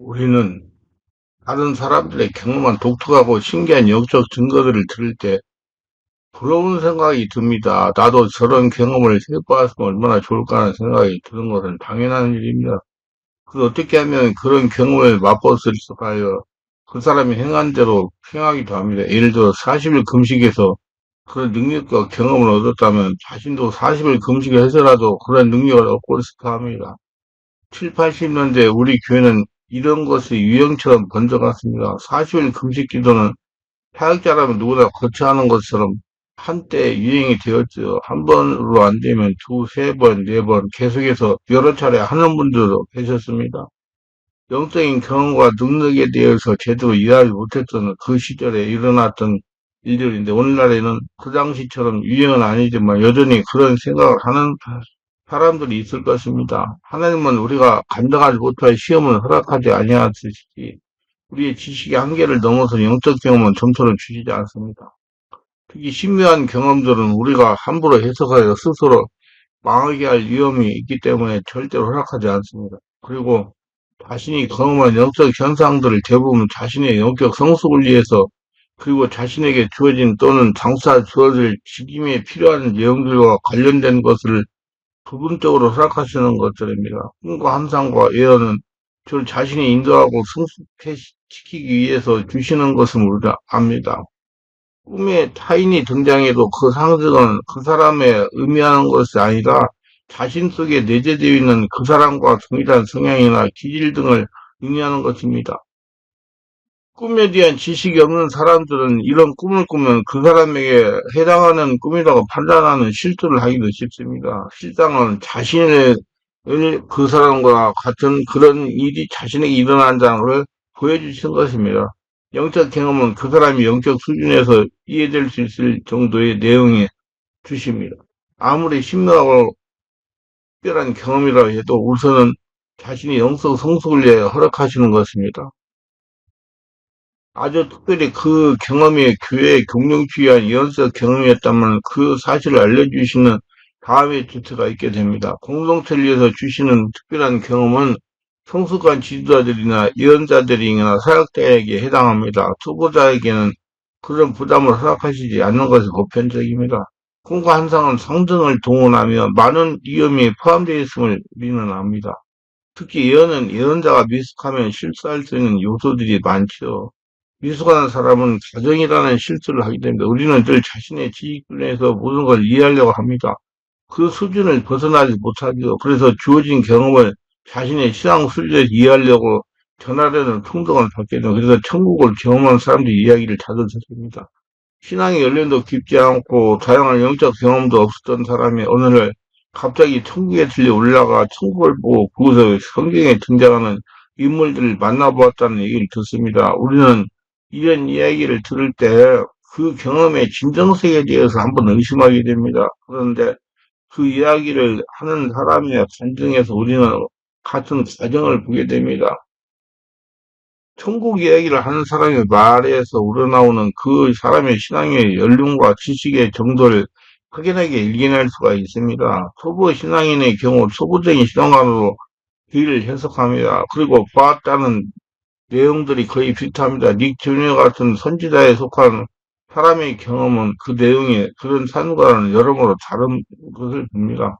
우리는 다른 사람들의 경험한 독특하고 신기한 영적 증거들을 들을 때 부러운 생각이 듭니다. 나도 저런 경험을 해보았으면 얼마나 좋을까 하는 생각이 드는 것은 당연한 일입니다. 그 어떻게 하면 그런 경험을 맛볼 수 있을까요? 그 사람이 행한 대로 행하기도 합니다. 예를 들어 40일 금식에서 그런 능력과 경험을 얻었다면 자신도 40일 금식을 해서라도 그런 능력을 얻고 싶어 합니다. 7, 80년대 우리 교회는 이런 것이 유행처럼 번져갔습니다. 40일 금식 기도는 사역자라면 누구나 거쳐야 하는 것처럼 한때 유행이 되었죠. 한 번으로 안 되면 두, 세 번, 네 번 계속해서 여러 차례 하는 분들도 계셨습니다. 영적인 경험과 능력에 대해서 제대로 이해하지 못했던 그 시절에 일어났던 일들인데 오늘날에는 그 당시처럼 유행은 아니지만 여전히 그런 생각을 하는 사람들이 있을 것입니다. 하나님은 우리가 감당하지 못할 시험을 허락하지 아니하시지 우리의 지식의 한계를 넘어서 영적 경험은 점토를 주시지 않습니다. 특히 신묘한 경험들은 우리가 함부로 해석하여 스스로 망하게 할 위험이 있기 때문에 절대로 허락하지 않습니다. 그리고 자신이 경험한 영적 현상들을 대부분 자신의 영적 성숙을 위해서 그리고 자신에게 주어진 또는 장사 주어질 직임에 필요한 내용들과 관련된 것을 부분적으로 허락하시는 것들입니다. 꿈과 환상과 예언은 저를 자신이 인도하고 성숙시키기 위해서 주시는 것을 우리가 압니다. 꿈에 타인이 등장해도 그 상징은 그 사람의 의미하는 것이 아니라 자신 속에 내재되어 있는 그 사람과 동일한 성향이나 기질 등을 의미하는 것입니다. 꿈에 대한 지식이 없는 사람들은 이런 꿈을 꾸면 그 사람에게 해당하는 꿈이라고 판단하는 실수를 하기도 쉽습니다. 실상은 자신의 그 사람과 같은 그런 일이 자신에게 일어난다는 걸 보여주신 것입니다. 영적 경험은 그 사람이 영적 수준에서 이해될 수 있을 정도의 내용에 주십니다. 아무리 신묘하고 특별한 경험이라 해도 우선은 자신이 영적 성숙을 위해 허락하시는 것입니다. 아주 특별히 그 경험이 교회의 경영주의한 예언적 경험이었다면 그 사실을 알려주시는 다음의 주체가 있게 됩니다. 공동체를 위해서 주시는 특별한 경험은 성숙한 지도자들이나 예언자들이나 사역자에게 해당합니다. 투보자에게는 그런 부담을 허락하시지 않는 것이 보편적입니다. 꿈과 환상은 상징을 동원하며 많은 위험이 포함되어 있음을 우리는 압니다. 특히 예언은 예언자가 미숙하면 실수할 수 있는 요소들이 많죠. 미숙한 사람은 가정이라는 실수를 하게 됩니다. 우리는 늘 자신의 지식 중에서 모든 걸 이해하려고 합니다. 그 수준을 벗어나지 못하죠. 그래서 주어진 경험을 자신의 신앙 순리에서 이해하려고 전하려는 충동을 받게 됩니다. 그래서 천국을 경험한 사람들이 이야기를 자주 듣습니다. 신앙의 연륜도 깊지 않고 다양한 영적 경험도 없었던 사람이 오늘날 갑자기 천국에 들려 올라가 천국을 보고 그곳에 성경에 등장하는 인물들을 만나보았다는 얘기를 듣습니다. 우리는 이런 이야기를 들을 때 그 경험의 진정성에 대해서 한번 의심하게 됩니다. 그런데 그 이야기를 하는 사람의 간증에서 우리는 같은 과정을 보게 됩니다. 천국 이야기를 하는 사람의 말에서 우러나오는 그 사람의 신앙의 연륜과 지식의 정도를 확연하게 일견할 수가 있습니다. 초보 신앙인의 경우 초보적인 신앙관으로 글을 해석합니다. 그리고 보았다는 내용들이 거의 비슷합니다. 닉 조니어 같은 선지자에 속한 사람의 경험은 그 내용이 그런 사람과는 여러모로 다른 것을 봅니다.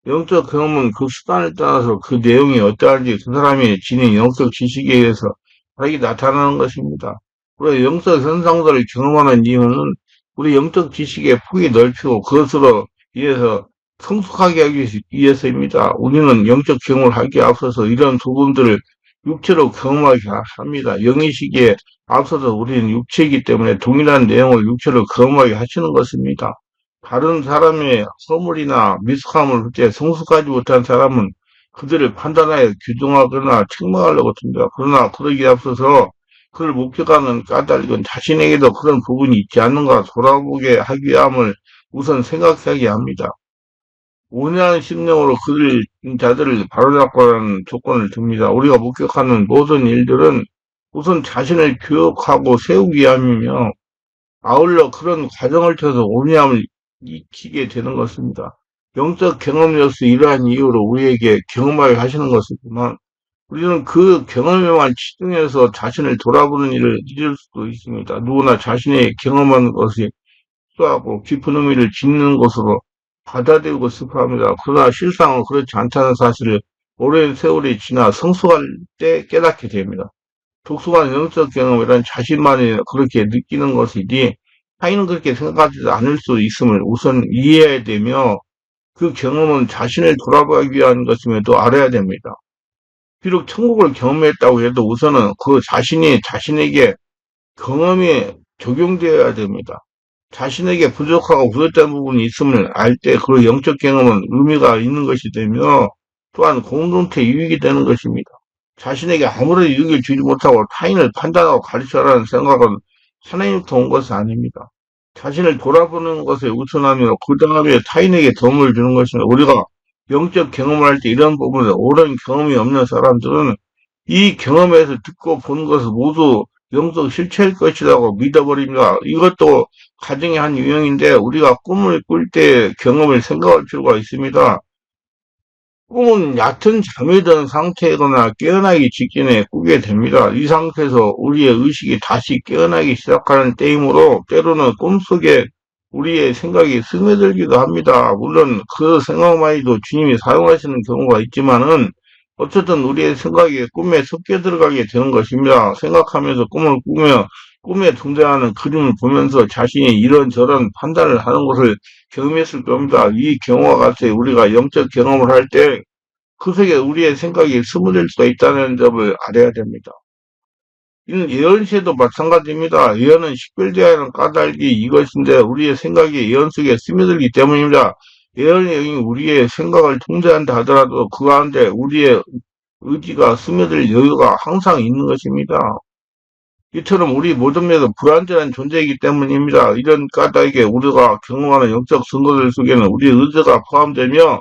영적 경험은 그 수단을 따라서 그 내용이 어떠한지 그 사람이 지닌 영적 지식에 의해서 다르게 나타나는 것입니다. 우리가 영적 현상들을 경험하는 이유는 우리 영적 지식의 폭이 넓히고 그것으로 위해서 성숙하게 하기 위해서입니다. 우리는 영적 경험을 하기에 앞서서 이런 부분들을 육체로 경험하게 합니다. 영의식에 앞서서 우리는 육체이기 때문에 동일한 내용을 육체로 경험하게 하시는 것입니다. 다른 사람의 허물이나 미숙함을 볼 때 성숙하지 못한 사람은 그들을 판단하여 규정하거나 책망하려고 듭니다. 그러나 그러기에 앞서서 그를 목격하는 까닭은 자신에게도 그런 부분이 있지 않는가 돌아보게 하기 위함을 우선 생각하게 합니다. 온유한 심령으로 그들 자들을 바로잡고 하는 조건을 듭니다. 우리가 목격하는 모든 일들은 우선 자신을 교육하고 세우기 위함이며 아울러 그런 과정을 통해서 온유함을 익히게 되는 것입니다. 영적 경험으로서 이러한 이유로 우리에게 경험하게 하시는 것이지만 우리는 그 경험에만 치중해서 자신을 돌아보는 일을 잊을 수도 있습니다. 누구나 자신의 경험한 것이 수하고 깊은 의미를 짓는 것으로 받아들이고 싶어 합니다. 그러나 실상은 그렇지 않다는 사실을 오랜 세월이 지나 성숙할 때 깨닫게 됩니다. 독특한 영적 경험이란 자신만이 그렇게 느끼는 것이지 타인은 그렇게 생각하지 않을 수 있음을 우선 이해해야 되며 그 경험은 자신을 돌아보기 위한 것임에도 알아야 됩니다. 비록 천국을 경험했다고 해도 우선은 그 자신이 자신에게 경험이 적용되어야 됩니다. 자신에게 부족하고 부족한 부분이 있음을 알 때 그 영적 경험은 의미가 있는 것이 되며 또한 공동체 유익이 되는 것입니다. 자신에게 아무런 유익을 주지 못하고 타인을 판단하고 가르쳐라는 생각은 하나님부터 온 것이 아닙니다. 자신을 돌아보는 것에 우선하며 그 다음에 타인에게 도움을 주는 것입니다. 우리가 영적 경험을 할 때 이런 부분에 옳은 경험이 없는 사람들은 이 경험에서 듣고 본 것을 모두 영적 실체일 것이라고 믿어버립니다. 이것도 가정의 한 유형인데 우리가 꿈을 꿀 때 경험을 생각할 필요가 있습니다. 꿈은 얕은 잠이 든 상태거나 깨어나기 직전에 꾸게 됩니다. 이 상태에서 우리의 의식이 다시 깨어나기 시작하는 때이므로 때로는 꿈속에 우리의 생각이 스며들기도 합니다. 물론 그 생각만이도 주님이 사용하시는 경우가 있지만은 어쨌든 우리의 생각이 꿈에 섞여 들어가게 되는 것입니다. 생각하면서 꿈을 꾸며 꿈에 등장하는 그림을 보면서 자신이 이런저런 판단을 하는 것을 경험했을 겁니다. 이 경우와 같이 우리가 영적 경험을 할 때 그 속에 우리의 생각이 스며들 수가 있다는 점을 알아야 됩니다. 이는 예언 시에도 마찬가지입니다. 예언은 식별되어야 하는 까닭이 이것인데 우리의 생각이 예언 속에 스며들기 때문입니다. 예언의 영이 우리의 생각을 통제한다 하더라도 그 가운데 우리의 의지가 스며들 여유가 항상 있는 것입니다. 이처럼 우리 모든 면에서 불완전한 존재이기 때문입니다. 이런 까닭에 우리가 경험하는 영적 증거들 속에는 우리의 의지가 포함되며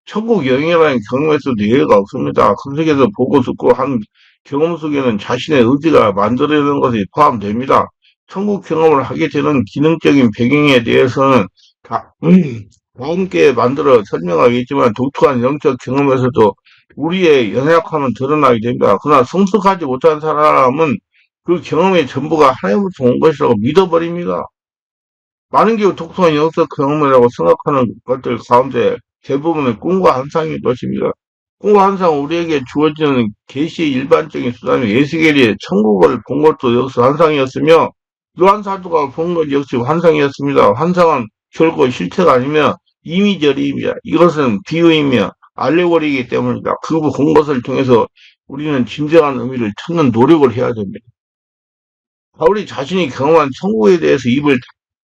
천국 여행이라는 경험에서도 예외가 없습니다. 그 속에서 보고 듣고 한 경험 속에는 자신의 의지가 만들어내는 것이 포함됩니다. 천국 경험을 하게 되는 기능적인 배경에 대해서는 다음 기회에 만들어 설명하겠지만 독특한 영적 경험에서도 우리의 연약함은 드러나게 됩니다. 그러나 성숙하지 못한 사람은 그 경험의 전부가 하나님부터 온 것이라고 믿어버립니다. 많은 경우 독특한 영적 경험이라고 생각하는 것들 가운데 대부분은 꿈과 환상일 것입니다. 꿈과 환상은 우리에게 주어지는 계시의 일반적인 수단이 에스겔이 천국을 본 것도 역시 환상이었으며 요한 사도가 본 것 역시 환상이었습니다. 환상은 결코 실체가 아니며 이미저리입니다. 이것은 비유이며 알레고리이기 때문입니다. 그 본 것을 통해서 우리는 진정한 의미를 찾는 노력을 해야 됩니다. 바울이 자신이 경험한 천국에 대해서 입을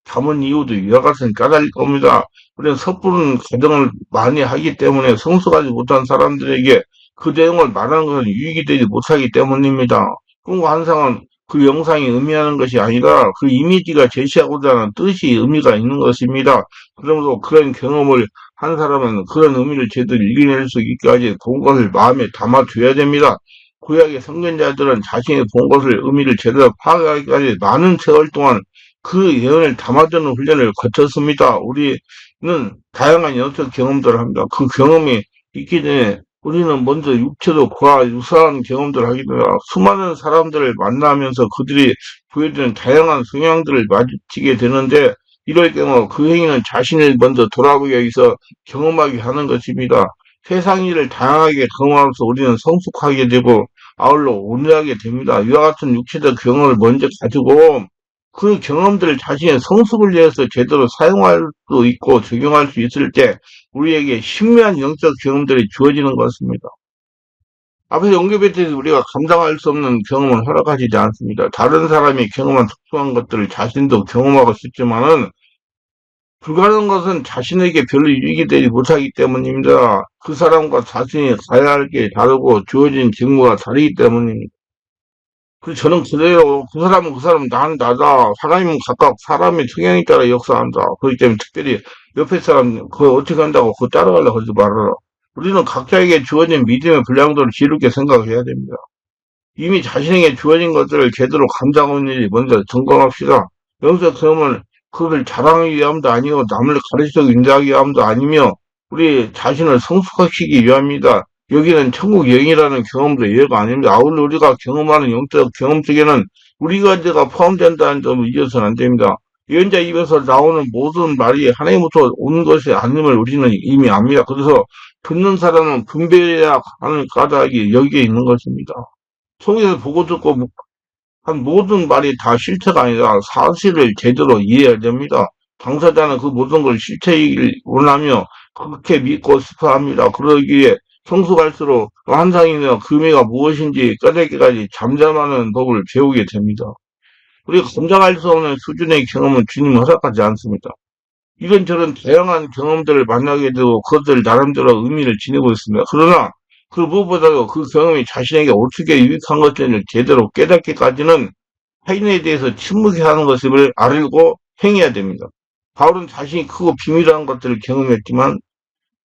담은 이유도 이와 같은 까닭일 겁니다. 우리는 섣부른 가정을 많이 하기 때문에 성숙하지 못한 사람들에게 그 내용을 말하는 것은 유익이 되지 못하기 때문입니다. 꿈과 환상은 그 영상이 의미하는 것이 아니라 그 이미지가 제시하고자 하는 뜻이 의미가 있는 것입니다. 그러므로 그런 경험을 한 사람은 그런 의미를 제대로 읽어낼 수 있기까지 본 것을 마음에 담아둬야 됩니다. 구약의 선견자들은 자신이 본 것을 의미를 제대로 파악하기까지 많은 세월 동안 그 예언을 담아두는 훈련을 거쳤습니다. 우리는 다양한 영적 경험들을 합니다. 그 경험이 있기 전에 우리는 먼저 육체도 그와 유사한 경험들을 하게 됩니다. 수많은 사람들을 만나면서 그들이 보여주는 다양한 성향들을 마주치게 되는데 이럴 경우 그 행위는 자신을 먼저 돌아보기 위해서 경험하게 하는 것입니다. 세상 일을 다양하게 경험하면서 우리는 성숙하게 되고 아울러 온유하게 됩니다. 이와 같은 육체적 경험을 먼저 가지고 그 경험들을 자신의 성숙을 위해서 제대로 사용할 수 있고 적용할 수 있을 때 우리에게 신묘한 영적 경험들이 주어지는 것입니다. 앞에서 언급했듯이 우리가 감당할 수 없는 경험은 허락하시지 않습니다. 다른 사람이 경험한 특수한 것들을 자신도 경험하고 싶지만은 불가능한 것은 자신에게 별로 유익이 되지 못하기 때문입니다. 그 사람과 자신이 가야 할 게 다르고 주어진 직무가 다르기 때문입니다. 그래서 저는 그래요. 그 사람은 나는 나다. 하나님은 각각 사람의 성향에 따라 역사한다. 그렇기 때문에 특별히 옆에 사람 그거 어떻게 한다고 그거 따라가려고 하지 말아라. 우리는 각자에게 주어진 믿음의 분량도를 지루게 생각해야 됩니다. 이미 자신에게 주어진 것들을 제대로 감당하는 일이 먼저 점검합시다. 여기서 그러면 그것을 자랑하기 위함도 아니고 남을 가르쳐 인도하기 위함도 아니며 우리 자신을 성숙시키기 위함입니다. 여기는 천국 영이라는 경험도 예가 아닙니다. 아울러 우리가 경험하는 영적 경험 속에는 우리가 제가 포함된다는 점을 잊어서는 안 됩니다. 예언자 입에서 나오는 모든 말이 하나님부터 온 것이 아님을 우리는 이미 압니다. 그래서 듣는 사람은 분별해야 하는 까닭이 여기에 있는 것입니다. 통해서 보고 듣고 한 모든 말이 다 실체가 아니라 사실을 제대로 이해해야 됩니다. 당사자는 그 모든 걸 실체이길 원하며 그렇게 믿고 싶어 합니다. 그러기에 성숙할수록 환상이나 금의가 무엇인지 까닭기까지 잠잠하는 법을 배우게 됩니다. 우리가 감당할 수 없는 수준의 경험은 주님 허락하지 않습니다. 이런저런 다양한 경험들을 만나게 되고 그것들 나름대로 의미를 지니고 있습니다. 그러나 그 무엇보다도 그 경험이 자신에게 어떻게 유익한 것인지를 제대로 깨닫기까지는 타인에 대해서 침묵해 하는 것을 알고 행해야 됩니다. 바울은 자신이 크고 비밀한 것들을 경험했지만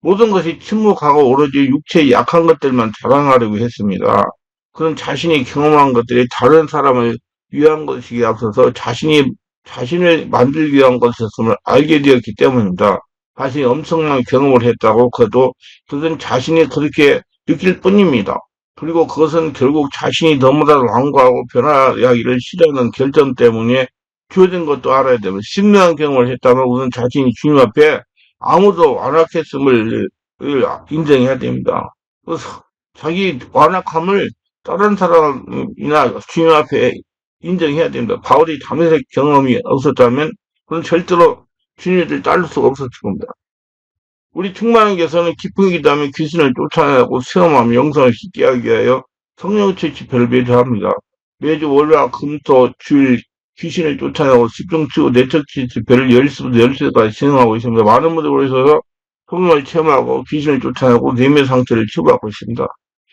모든 것이 침묵하고 오로지 육체의 약한 것들만 자랑하려고 했습니다. 그는 자신이 경험한 것들이 다른 사람을 위한 것이기에 앞서서 자신을 만들기 위한 것이었음을 알게 되었기 때문입니다. 자신이 엄청난 경험을 했다고 그것은 자신이 그렇게 느낄 뿐입니다. 그리고 그것은 결국 자신이 너무나 완고하고 변화하기를 싫어하는 결정 때문에 주어진 것도 알아야 되고 신명한 경험을 했다면 우선 자신이 주님 앞에 아무도 완악했음을 인정해야 됩니다. 그래서 자기 완악함을 다른 사람이나 주님 앞에 인정해야 됩니다. 바울이 다메섹 경험이 없었다면 그건 절대로 주님을 따를 수가 없었을 겁니다. 우리 충만한 개서는 기쁜 기도하며 귀신을 쫓아내고 체험하며 영성을 쉽게 하기 위하여 성령체 집회를 매주 합니다. 매주 월요일, 금토, 주일 귀신을 쫓아내고 집중치고 내적치 집회를 10시부터 10시까지 진행하고 있습니다. 많은 분들이 오셔서 성령을 체험하고 귀신을 쫓아내고 내면 상처를 치유받고 있습니다.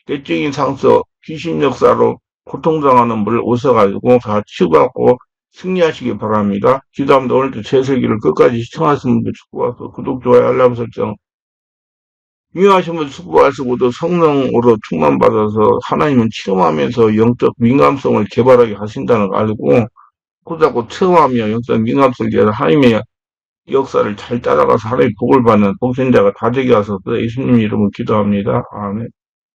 내적인 상처, 귀신 역사로 고통당하는 분을 오셔가지고 다 치유받고 승리하시기 바랍니다. 기도합니다. 오늘도 제 설교를 끝까지 시청하신 분들 축복하소. 구독, 좋아요, 알람 설정. 유명하신 분 수고하시고도 성령으로 충만받아서 하나님은 체험하면서 영적 민감성을 개발하게 하신다는 걸 알고 고자고 체험하며 영적 민감성을 개발해 하나님의 역사를 잘 따라가서 하나님의 복을 받는 복신자가 다 되게 하소서. 예수님 이름으로 기도합니다. 아멘.